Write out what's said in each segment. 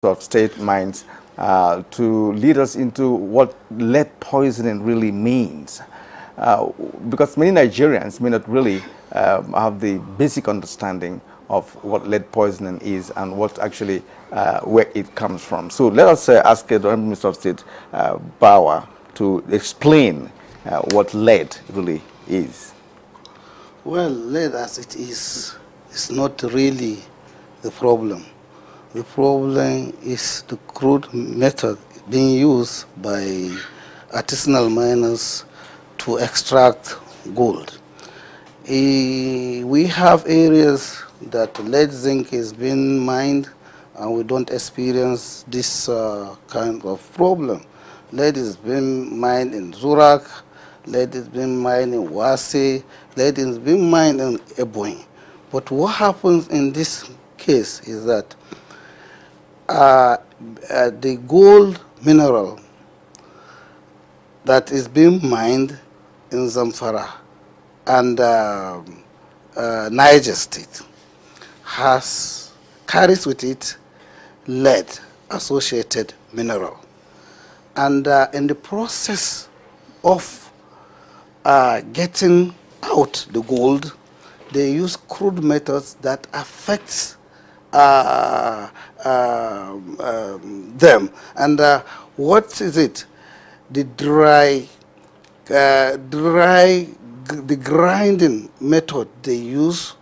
of state minds to lead us into what lead poisoning really means. Because many Nigerians may not really have the basic understanding of what lead poisoning is and what actually where it comes from. So let us ask the Honorable Minister of State Bawa to explain what lead really is. Well, lead as it is not really the problem. The problem is the crude method being used by artisanal miners to extract gold. We have areas that lead zinc is being mined and we don't experience this kind of problem. Lead is being mined in Zurak, lead is being mined in Wase, lead is being mined in Ebonyi. But what happens in this case is that the gold mineral that is being mined in Zamfara and Niger State carries with it lead associated mineral. And in the process of getting out the gold, they use crude methods that affects them. And what is it? The the grinding method they use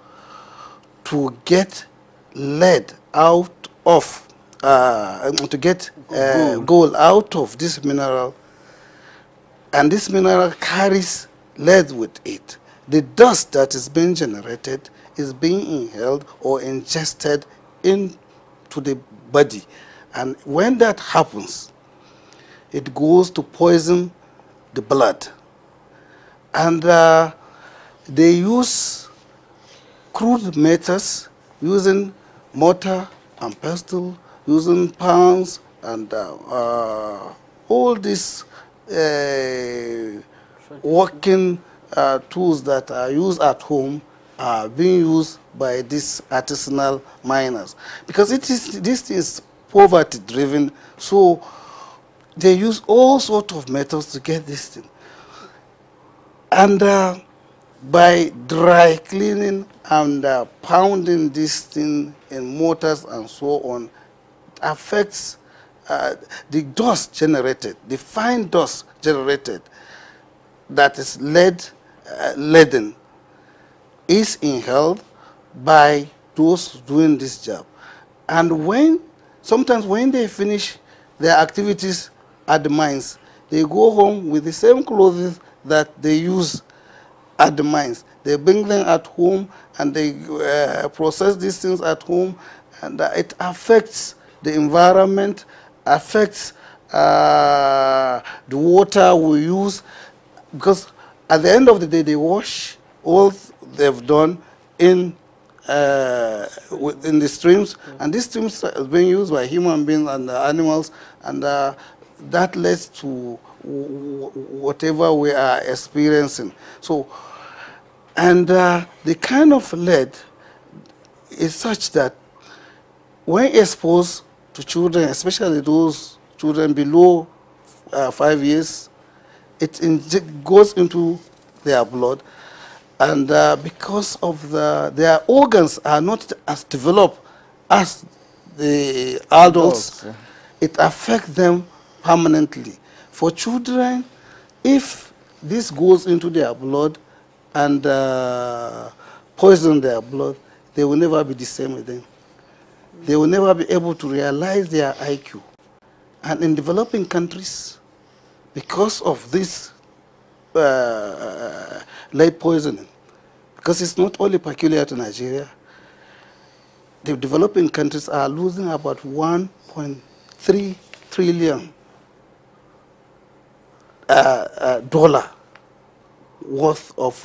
to get lead out of, to get gold out of this mineral, and this mineral carries lead with it. The dust that is being generated is being inhaled or ingested into the body, and when that happens, it goes to poison the blood. And they use crude methods, using mortar and pestle, using pans, and all these working tools that are used at home are being used by these artisanal miners. Because this is poverty driven, so they use all sorts of methods to get this thing. And by dry cleaning and pounding this thing in mortars and so on, it affects the dust generated, the fine dust generated that is leaden, is inhaled by those doing this job. And sometimes when they finish their activities at the mines, they go home with the same clothes that they use at the mines. They bring them at home and they process these things at home, and it affects the environment, affects the water we use, because at the end of the day they wash all they've done in the streams, and these streams are being used by human beings and animals, and that leads to whatever we are experiencing. So, and the kind of lead is such that when exposed to children, especially those children below 5 years, it goes into their blood, and because of their organs are not as developed as the adults, it affects them permanently. For children, if this goes into their blood and poison their blood, they will never be the same again. They will never be able to realize their IQ. And in developing countries, because of this lead poisoning, because it's not only peculiar to Nigeria, the developing countries are losing about 1.3 trillion dollar worth of